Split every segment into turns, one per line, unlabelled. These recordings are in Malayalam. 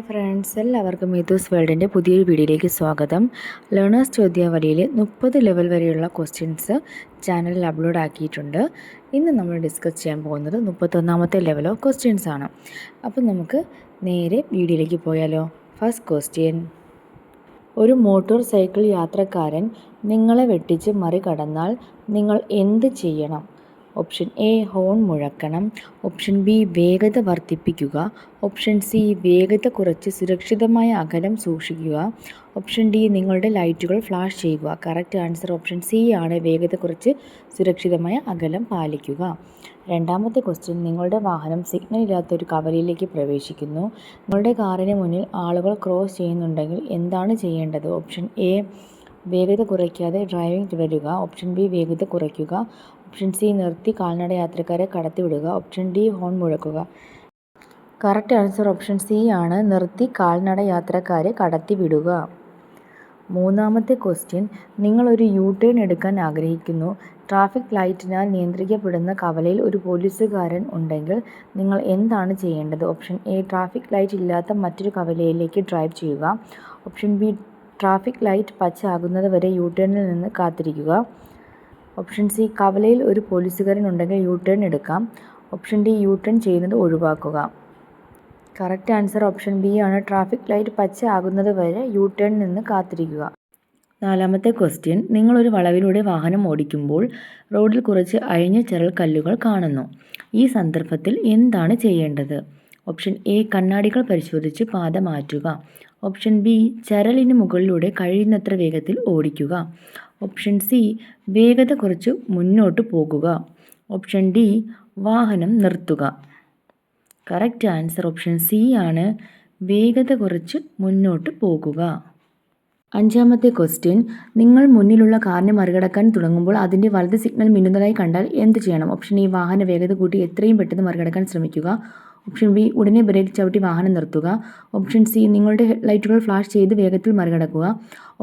ഫ്രണ്ട്സ്, എല്ലാവർക്കും മീതൂസ് വേൾഡിൻ്റെ പുതിയൊരു വീഡിയോയിലേക്ക് സ്വാഗതം. ലേണേഴ്സ് ചോദ്യാവലിയിൽ 30 ലെവൽ വരെയുള്ള ക്വസ്റ്റ്യൻസ് ചാനലിൽ അപ്ലോഡ് ആക്കിയിട്ടുണ്ട്. ഇന്ന് നമ്മൾ ഡിസ്കസ് ചെയ്യാൻ പോകുന്നത് 31ാമത്തെ ലെവൽ ഓഫ് ക്വസ്റ്റ്യൻസ് ആണ്. അപ്പം നമുക്ക് നേരെ വീഡിയോയിലേക്ക് പോയാലോ. ഫസ്റ്റ് ക്വസ്റ്റ്യൻ: ഒരു മോട്ടോർ സൈക്കിൾ യാത്രക്കാരൻ നിങ്ങളെ വെട്ടിച്ച് മറികടന്നാൽ നിങ്ങൾ എന്ത് ചെയ്യണം? ഓപ്ഷൻ എ ഹോൺ മുഴക്കണം, ഓപ്ഷൻ ബി വേഗത വർദ്ധിപ്പിക്കുക, ഓപ്ഷൻ സി വേഗത കുറച്ച് സുരക്ഷിതമായ അകലം സൂക്ഷിക്കുക, ഓപ്ഷൻ ഡി നിങ്ങളുടെ ലൈറ്റുകൾ ഫ്ലാഷ് ചെയ്യുക. കറക്റ്റ് ആൻസർ ഓപ്ഷൻ സി ആണ്, വേഗത കുറച്ച് സുരക്ഷിതമായ അകലം പാലിക്കുക. രണ്ടാമത്തെ ക്വസ്റ്റ്യൻ: നിങ്ങളുടെ വാഹനം സിഗ്നൽ ഇല്ലാത്ത ഒരു കവലയിലേക്ക് പ്രവേശിക്കുന്നു. നിങ്ങളുടെ കാറിന് മുന്നിൽ ആളുകൾ ക്രോസ് ചെയ്യുന്നുണ്ടെങ്കിൽ എന്താണ് ചെയ്യേണ്ടത്? ഓപ്ഷൻ എ വേഗത കുറയ്ക്കാതെ ഡ്രൈവിംഗ് തുടരുക, ഓപ്ഷൻ ബി വേഗത കുറയ്ക്കുക, ഓപ്ഷൻ സി നിർത്തി കാൽനട യാത്രക്കാരെ കടത്തിവിടുക, ഓപ്ഷൻ ഡി ഹോൺ മുഴക്കുക. കറക്റ്റ് ആൻസർ ഓപ്ഷൻ സി ആണ്, നിർത്തി കാൽനട യാത്രക്കാരെ കടത്തിവിടുക. മൂന്നാമത്തെ ക്വസ്റ്റ്യൻ: നിങ്ങൾ ഒരു യു ടേൺ എടുക്കാൻ ആഗ്രഹിക്കുന്നു. ട്രാഫിക് ലൈറ്റിനാൽ നിയന്ത്രിക്കപ്പെടുന്ന കവലയിൽ ഒരു പോലീസുകാരൻ ഉണ്ടെങ്കിൽ നിങ്ങൾ എന്താണ് ചെയ്യേണ്ടത്? ഓപ്ഷൻ എ ട്രാഫിക് ലൈറ്റ് ഇല്ലാത്ത മറ്റൊരു കവലയിലേക്ക് ഡ്രൈവ് ചെയ്യുക, ഓപ്ഷൻ ബി ട്രാഫിക് ലൈറ്റ് പച്ച ആകുന്നത് വരെ യു ടേണിൽ നിന്ന് കാത്തിരിക്കുക, ഓപ്ഷൻ സി കവലയിൽ ഒരു പോലീസുകാരൻ ഉണ്ടെങ്കിൽ യു ടേൺ എടുക്കാം, ഓപ്ഷൻ ഡി യു ടേൺ ചെയ്യുന്നത് ഒഴിവാക്കുക. കറക്റ്റ് ആൻസർ ഓപ്ഷൻ ബി ആണ്, ട്രാഫിക് ലൈറ്റ് പച്ച ആകുന്നത് വരെ യു ടേണിൽ നിന്ന് കാത്തിരിക്കുക. നാലാമത്തെ ക്വസ്റ്റ്യൻ: നിങ്ങളൊരു വളവിലൂടെ വാഹനം ഓടിക്കുമ്പോൾ റോഡിൽ കുറച്ച് അയഞ്ഞ ചെറൽക്കല്ലുകൾ കാണുന്നു. ഈ സന്ദർഭത്തിൽ എന്താണ് ചെയ്യേണ്ടത്? ഓപ്ഷൻ എ കണ്ണാടികൾ പരിശോധിച്ച് പാത മാറ്റുക, ഓപ്ഷൻ ബി ചരലിന് മുകളിലൂടെ കഴിയുന്നത്ര വേഗത്തിൽ ഓടിക്കുക, ഓപ്ഷൻ സി വേഗത കുറച്ച് മുന്നോട്ട് പോകുക, ഓപ്ഷൻ ഡി വാഹനം നിർത്തുക. കറക്റ്റ് ആൻസർ ഓപ്ഷൻ സി ആണ്, വേഗത കുറച്ച് മുന്നോട്ട് പോകുക. അഞ്ചാമത്തെ ക്വസ്റ്റ്യൻ: നിങ്ങൾ മുന്നിലുള്ള കാറിനെ മറികടക്കാൻ തുടങ്ങുമ്പോൾ അതിൻ്റെ വലത് സിഗ്നൽ മിന്നുന്നതായി കണ്ടാൽ എന്ത് ചെയ്യണം? ഓപ്ഷൻ എ വാഹന വേഗത കൂട്ടി എത്രയും പെട്ടെന്ന് മറികടക്കാൻ ശ്രമിക്കുക, ഓപ്ഷൻ ബി ഉടനെ ബ്രേക്ക് ചവിട്ടി വാഹനം നിർത്തുക, ഓപ്ഷൻ സി നിങ്ങളുടെ ഹെഡ്ലൈറ്റുകൾ ഫ്ലാഷ് ചെയ്ത് വേഗത്തിൽ മറികടക്കുക,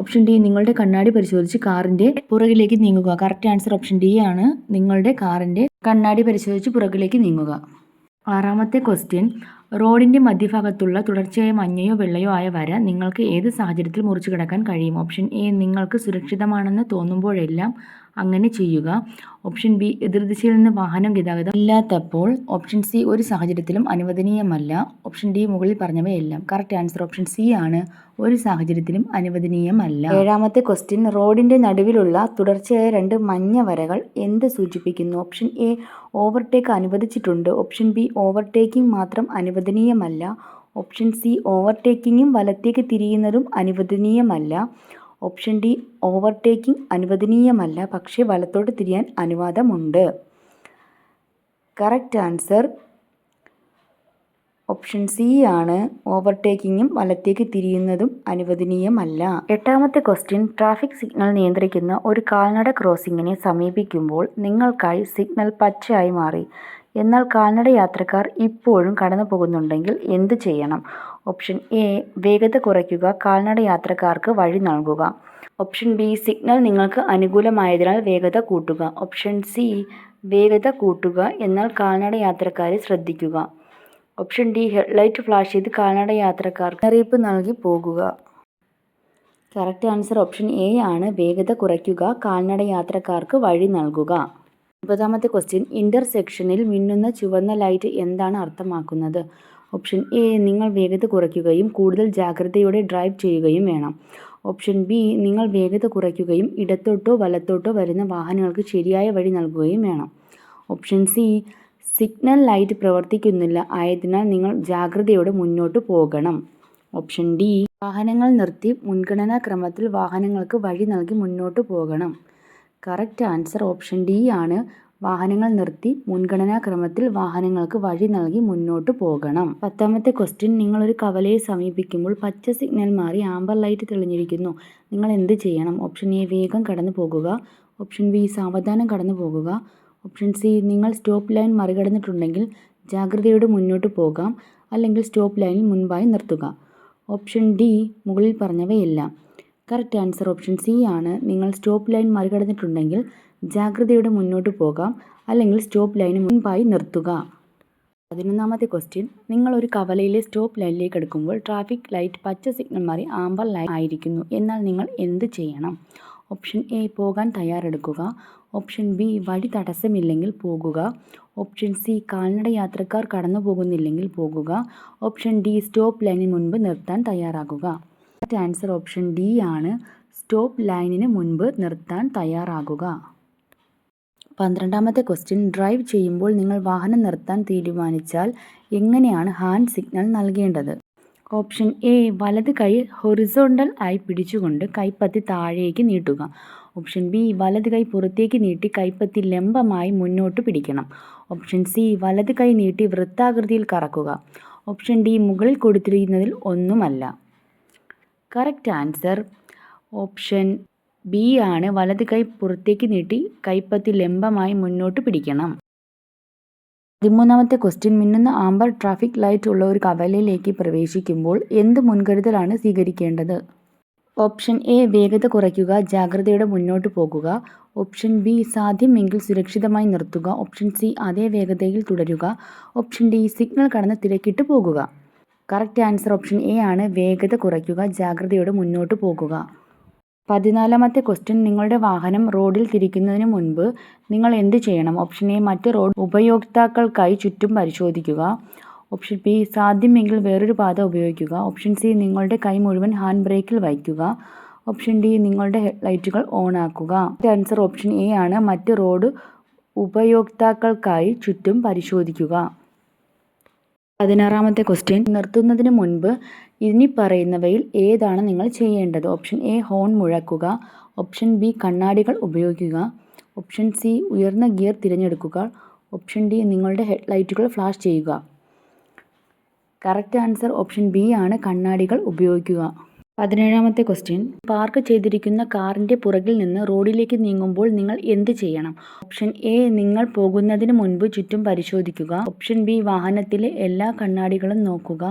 ഓപ്ഷൻ ഡി നിങ്ങളുടെ കണ്ണാടി പരിശോധിച്ച് കാറിൻ്റെ പുറകിലേക്ക് നീങ്ങുക. കറക്റ്റ് ആൻസർ ഓപ്ഷൻ ഡി ആണ്, നിങ്ങളുടെ കാറിൻ്റെ കണ്ണാടി പരിശോധിച്ച് പുറകിലേക്ക് നീങ്ങുക. ആറാമത്തെ ക്വസ്റ്റ്യൻ: റോഡിൻ്റെ മധ്യഭാഗത്തുള്ള തുടർച്ചയായ മഞ്ഞയോ വെള്ളയോ ആയ വര നിങ്ങൾക്ക് ഏത് സാഹചര്യത്തിൽ മുറിച്ചു കടക്കാൻ കഴിയും? ഓപ്ഷൻ എ നിങ്ങൾക്ക് സുരക്ഷിതമാണെന്ന് തോന്നുമ്പോഴെല്ലാം അങ്ങനെ ചെയ്യുക, ഓപ്ഷൻ ബി എതിർദിശയിൽ നിന്ന് വാഹനം ഗതാഗതം ഇല്ലാത്തപ്പോൾ, ഓപ്ഷൻ സി ഒരു സാഹചര്യത്തിലും അനുവദനീയമല്ല, ഓപ്ഷൻ ഡി മുകളിൽ പറഞ്ഞവയെല്ലാം. കറക്റ്റ് ആൻസർ ഓപ്ഷൻ സി ആണ്, ഒരു സാഹചര്യത്തിലും അനുവദനീയമല്ല. ഏഴാമത്തെ ക്വസ്റ്റ്യൻ: റോഡിൻ്റെ നടുവിലുള്ള തുടർച്ചയായ 2 മഞ്ഞ വരകൾ എന്ത് സൂചിപ്പിക്കുന്നു? ഓപ്ഷൻ എ ഓവർടേക്ക് അനുവദിച്ചിട്ടുണ്ട്, ഓപ്ഷൻ ബി ഓവർടേക്കിംഗ് മാത്രം അനുവദനീയമല്ല, ഓപ്ഷൻ സി ഓവർടേക്കിങ്ങും വലത്തേക്ക് തിരിയുന്നതും അനുവദനീയമല്ല, ഓപ്ഷൻ ഡി ഓവർടേക്കിംഗ് അനുവദനീയമല്ല പക്ഷേ വലത്തോട്ട് തിരിയാൻ അനുവാദമുണ്ട്. കറക്റ്റ് ആൻസർ ഓപ്ഷൻ സി ആണ്, ഓവർടേക്കിങ്ങും വലത്തേക്ക് തിരിയുന്നതും അനുവദനീയമല്ല. എട്ടാമത്തെ ക്വസ്റ്റ്യൻ: ട്രാഫിക് സിഗ്നൽ നിയന്ത്രിക്കുന്ന ഒരു കാൽനട ക്രോസിങ്ങിനെ സമീപിക്കുമ്പോൾ നിങ്ങൾക്കായി സിഗ്നൽ പച്ചയായി മാറി, എന്നാൽ കാൽനട യാത്രക്കാർ ഇപ്പോഴും കടന്നു പോകുന്നുണ്ടെങ്കിൽ എന്ത് ചെയ്യണം? ഓപ്ഷൻ എ വേഗത കുറയ്ക്കുക, കാൽനട യാത്രക്കാർക്ക് വഴി നൽകുക, ഓപ്ഷൻ ബി സിഗ്നൽ നിങ്ങൾക്ക് അനുകൂലമായതിനാൽ വേഗത കൂട്ടുക, ഓപ്ഷൻ സി വേഗത കൂട്ടുക എന്നാൽ കാൽനട യാത്രക്കാരെ ശ്രദ്ധിക്കുക, ഓപ്ഷൻ ഡി ഹെഡ്ലൈറ്റ് ഫ്ലാഷ് ചെയ്ത് കാൽനട യാത്രക്കാർക്ക് മുന്നറിയിപ്പ് നൽകി പോകുക. കറക്റ്റ് ആൻസർ ഓപ്ഷൻ എ ആണ്, വേഗത കുറയ്ക്കുക, കാൽനട യാത്രക്കാർക്ക് വഴി നൽകുക. 9ാമത്തെ ക്വസ്റ്റ്യൻ: ഇൻ്റർസെക്ഷനിൽ മിന്നുന്ന ചുവന്ന ലൈറ്റ് എന്താണ് അർത്ഥമാക്കുന്നത്? ഓപ്ഷൻ എ നിങ്ങൾ വേഗത കുറയ്ക്കുകയും കൂടുതൽ ജാഗ്രതയോടെ ഡ്രൈവ് ചെയ്യുകയും വേണം, ഓപ്ഷൻ ബി നിങ്ങൾ വേഗത കുറയ്ക്കുകയും ഇടത്തോട്ടോ വലത്തോട്ടോ വരുന്ന വാഹനങ്ങൾക്ക് ശരിയായ വഴി നൽകുകയും വേണം, ഓപ്ഷൻ സി സിഗ്നൽ ലൈറ്റ് പ്രവർത്തിക്കുന്നില്ല ആയതിനാൽ നിങ്ങൾ ജാഗ്രതയോടെ മുന്നോട്ട് പോകണം, ഓപ്ഷൻ ഡി വാഹനങ്ങൾ നിർത്തി മുൻഗണനാ ക്രമത്തിൽ വാഹനങ്ങൾക്ക് വഴി നൽകി മുന്നോട്ട് പോകണം. കറക്റ്റ് ആൻസർ ഓപ്ഷൻ ഡി ആണ്, വാഹനങ്ങൾ നിർത്തി മുൻഗണനാ ക്രമത്തിൽ വാഹനങ്ങൾക്ക് വഴി നൽകി മുന്നോട്ട് പോകണം. 10ാമത്തെ ക്വസ്റ്റ്യൻ: നിങ്ങളൊരു കവലയെ സമീപിക്കുമ്പോൾ പച്ച സിഗ്നൽ മാറി ആംബർ ലൈറ്റ് തെളിഞ്ഞിരിക്കുന്നു, നിങ്ങൾ എന്ത് ചെയ്യണം? ഓപ്ഷൻ എ വേഗം കടന്നു പോകുക, ഓപ്ഷൻ ബി സാവധാനം കടന്നു പോകുക, ഓപ്ഷൻ സി നിങ്ങൾ സ്റ്റോപ്പ് ലൈൻ മറികടന്നിട്ടുണ്ടെങ്കിൽ ജാഗ്രതയോടെ മുന്നോട്ട് പോകാം അല്ലെങ്കിൽ സ്റ്റോപ്പ് ലൈനിൽ മുൻപായി നിർത്തുക, ഓപ്ഷൻ ഡി മുകളിൽ പറഞ്ഞവയെല്ലാം. കറക്റ്റ് ആൻസർ ഓപ്ഷൻ സി ആണ്, നിങ്ങൾ സ്റ്റോപ്പ് ലൈൻ മറികടന്നിട്ടുണ്ടെങ്കിൽ ജാഗ്രതയോടെ മുന്നോട്ട് പോകാം അല്ലെങ്കിൽ സ്റ്റോപ്പ് ലൈന് മുൻപായി നിർത്തുക. 11ാമത്തെ ക്വസ്റ്റ്യൻ, നിങ്ങൾ ഒരു കവലയിലെ സ്റ്റോപ്പ് ലൈനിലേക്ക് എടുക്കുമ്പോൾ ട്രാഫിക് ലൈറ്റ് പച്ച സിഗ്നൽ മാറി ആംബർ ലൈൻ ആയിരിക്കുന്നു. എന്നാൽ നിങ്ങൾ എന്ത് ചെയ്യണം? ഓപ്ഷൻ എ, പോകാൻ തയ്യാറെടുക്കുക. ഓപ്ഷൻ ബി, വഴി തടസ്സമില്ലെങ്കിൽ പോകുക. ഓപ്ഷൻ സി, കാൽനട യാത്രക്കാർ കടന്നു പോകുന്നില്ലെങ്കിൽ പോകുക. ഓപ്ഷൻ ഡി, സ്റ്റോപ്പ് ലൈനിന് മുൻപ് നിർത്താൻ തയ്യാറാകുക. കറക്റ്റ് ആൻസർ ഓപ്ഷൻ ഡി ആണ്, സ്റ്റോപ്പ് ലൈനിന് മുൻപ് നിർത്താൻ തയ്യാറാകുക. 12ാമത്തെ ക്വസ്റ്റ്യൻ, ഡ്രൈവ് ചെയ്യുമ്പോൾ നിങ്ങൾ വാഹനം നിർത്താൻ തീരുമാനിച്ചാൽ എങ്ങനെയാണ് ഹാൻഡ് സിഗ്നൽ നൽകേണ്ടത്? ഓപ്ഷൻ എ, വലത് കൈ ഹൊറിസോണ്ടൽ ആയി പിടിച്ചുകൊണ്ട് കൈപ്പത്തി താഴേക്ക് നീട്ടുക. ഓപ്ഷൻ ബി, വലത് കൈ പുറത്തേക്ക് നീട്ടി കൈപ്പത്തി ലംബമായി മുന്നോട്ട് പിടിക്കണം. ഓപ്ഷൻ സി, വലത് കൈ നീട്ടി വൃത്താകൃതിയിൽ കറക്കുക. ഓപ്ഷൻ ഡി, മുകളിൽ കൊടുത്തിരിക്കുന്നതിൽ ഒന്നുമല്ല. കറക്റ്റ് ആൻസർ ഓപ്ഷൻ ബി ആണ്, വലത് കൈ പുറത്തേക്ക് നീട്ടി കൈപ്പത്തി ലംബമായി മുന്നോട്ട് പിടിക്കണം. 13ാമത്തെ ക്വസ്റ്റ്യൻ, മിന്നുന്ന ആംബർ ട്രാഫിക് ലൈറ്റ് ഉള്ള ഒരു കവലയിലേക്ക് പ്രവേശിക്കുമ്പോൾ എന്ത് മുൻകരുതലാണ് സ്വീകരിക്കേണ്ടത്? ഓപ്ഷൻ എ, വേഗത കുറയ്ക്കുക, ജാഗ്രതയോടെ മുന്നോട്ട് പോകുക. ഓപ്ഷൻ ബി, സാധ്യമെങ്കിൽ സുരക്ഷിതമായി നിർത്തുക. ഓപ്ഷൻ സി, അതേ വേഗതയിൽ തുടരുക. ഓപ്ഷൻ ഡി, സിഗ്നൽ കടന്ന് തിരക്കിട്ട് പോകുക. കറക്റ്റ് ആൻസർ ഓപ്ഷൻ എ ആണ്, വേഗത കുറയ്ക്കുക, ജാഗ്രതയോടെ മുന്നോട്ട് പോകുക. 14ാമത്തെ ക്വസ്റ്റ്യൻ, നിങ്ങളുടെ വാഹനം റോഡിൽ തിരിക്കുന്നതിന് മുൻപ് നിങ്ങൾ എന്ത് ചെയ്യണം? ഓപ്ഷൻ എ, മറ്റ് റോഡ് ഉപയോക്താക്കൾക്കായി ചുറ്റും പരിശോധിക്കുക. ഓപ്ഷൻ ബി, സാധ്യമെങ്കിൽ വേറൊരു പാത ഉപയോഗിക്കുക. ഓപ്ഷൻ സി, നിങ്ങളുടെ കൈ മുഴുവൻ ഹാൻഡ് ബ്രേക്കിൽ വയ്ക്കുക. ഓപ്ഷൻ ഡി, നിങ്ങളുടെ ഹെഡ്ലൈറ്റുകൾ ഓണാക്കുക. ആൻസർ ഓപ്ഷൻ എ ആണ്, മറ്റ് റോഡ് ഉപയോക്താക്കൾക്കായി ചുറ്റും പരിശോധിക്കുക. 16ാമത്തെ ക്വസ്റ്റ്യൻ, നിർത്തുന്നതിന് മുൻപ് ഇനി പറയുന്നവയിൽ ഏതാണ് നിങ്ങൾ ചെയ്യേണ്ടത്? ഓപ്ഷൻ എ, ഹോൺ മുഴക്കുക. ഓപ്ഷൻ ബി, കണ്ണാടികൾ ഉപയോഗിക്കുക. ഓപ്ഷൻ സി, ഉയർന്ന ഗിയർ തിരഞ്ഞെടുക്കുക. ഓപ്ഷൻ ഡി, നിങ്ങളുടെ ഹെഡ്ലൈറ്റുകൾ ഫ്ലാഷ് ചെയ്യുക. കറക്റ്റ് ആൻസർ ഓപ്ഷൻ ബി ആണ്, കണ്ണാടികൾ ഉപയോഗിക്കുക. 17ാമത്തെ ക്വസ്റ്റ്യൻ, പാർക്ക് ചെയ്തിരിക്കുന്ന കാറിൻ്റെ പുറകിൽ നിന്ന് റോഡിലേക്ക് നീങ്ങുമ്പോൾ നിങ്ങൾ എന്ത് ചെയ്യണം? ഓപ്ഷൻ എ, നിങ്ങൾ പോകുന്നതിന് മുൻപ് ചുറ്റും പരിശോധിക്കുക. ഓപ്ഷൻ ബി, വാഹനത്തിലെ എല്ലാ കണ്ണാടികളും നോക്കുക.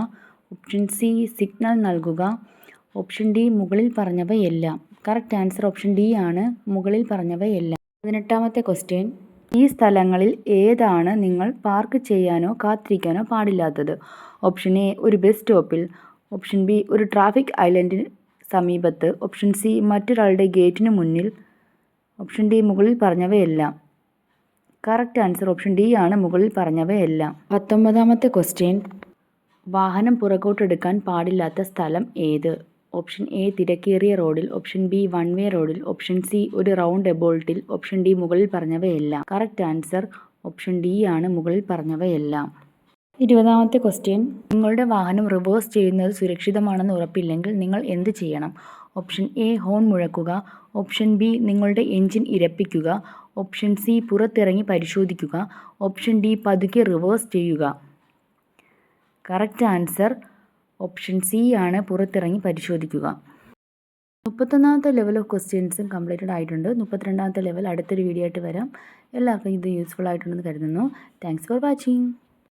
ഓപ്ഷൻ സി, സിഗ്നൽ നൽകുക. ഓപ്ഷൻ ഡി, മുകളിൽ പറഞ്ഞവയെല്ലാം. കറക്റ്റ് ആൻസർ ഓപ്ഷൻ ഡി ആണ്, മുകളിൽ പറഞ്ഞവയെല്ലാം. 18ാമത്തെ ക്വസ്റ്റ്യൻ, ഈ സ്ഥലങ്ങളിൽ ഏതാണ് നിങ്ങൾ പാർക്ക് ചെയ്യാനോ കാത്തിരിക്കാനോ പാടില്ലാത്തത്? ഓപ്ഷൻ എ, ഒരു ബസ് സ്റ്റോപ്പിൽ. ഓപ്ഷൻ ബി, ഒരു ട്രാഫിക് ഐലൻഡിന് സമീപത്ത്. ഓപ്ഷൻ സി, മറ്റൊരാളുടെ ഗേറ്റിന് മുന്നിൽ. ഓപ്ഷൻ ഡി, മുകളിൽ പറഞ്ഞവയെല്ലാം. കറക്റ്റ് ആൻസർ ഓപ്ഷൻ ഡി ആണ്, മുകളിൽ പറഞ്ഞവയെല്ലാം. 19ാമത്തെ ക്വസ്റ്റ്യൻ, വാഹനം പുറകോട്ടെടുക്കാൻ പാടില്ലാത്ത സ്ഥലം ഏത്? ഓപ്ഷൻ എ, തിരക്കേറിയ റോഡിൽ. ഓപ്ഷൻ ബി, വൺ വേ റോഡിൽ. ഓപ്ഷൻ സി, ഒരു റൗണ്ട് എബോൾട്ടിൽ. ഓപ്ഷൻ ഡി, മുകളിൽ പറഞ്ഞവയെല്ലാം. കറക്റ്റ് ആൻസർ ഓപ്ഷൻ ഡി ആണ്, മുകളിൽ പറഞ്ഞവയെല്ലാം. 20ാമത്തെ ക്വസ്റ്റ്യൻ, നിങ്ങളുടെ വാഹനം റിവേഴ്സ് ചെയ്യുന്നത് സുരക്ഷിതമാണെന്ന് ഉറപ്പില്ലെങ്കിൽ നിങ്ങൾ എന്ത് ചെയ്യണം? ഓപ്ഷൻ എ, ഹോൺ മുഴക്കുക. ഓപ്ഷൻ ബി, നിങ്ങളുടെ എൻജിൻ ഇരപ്പിക്കുക. ഓപ്ഷൻ സി, പുറത്തിറങ്ങി പരിശോധിക്കുക. ഓപ്ഷൻ ഡി, പതുക്കെ റിവേഴ്സ് ചെയ്യുക. കറക്റ്റ് ആൻസർ ഓപ്ഷൻ സി ആണ്, പുറത്തിറങ്ങി പരിശോധിക്കുക. 31ാമത്തെ ലെവൽ ഓഫ് ക്വസ്റ്റ്യൻസും കംപ്ലീറ്റഡ് ആയിട്ടുണ്ട്. 32ാമത്തെ ലെവൽ അടുത്തൊരു വീഡിയോ ആയിട്ട് വരാം. എല്ലാവർക്കും ഇത് യൂസ്ഫുൾ ആയിട്ടുണ്ടെന്ന് കരുതുന്നു. Thanks for watching.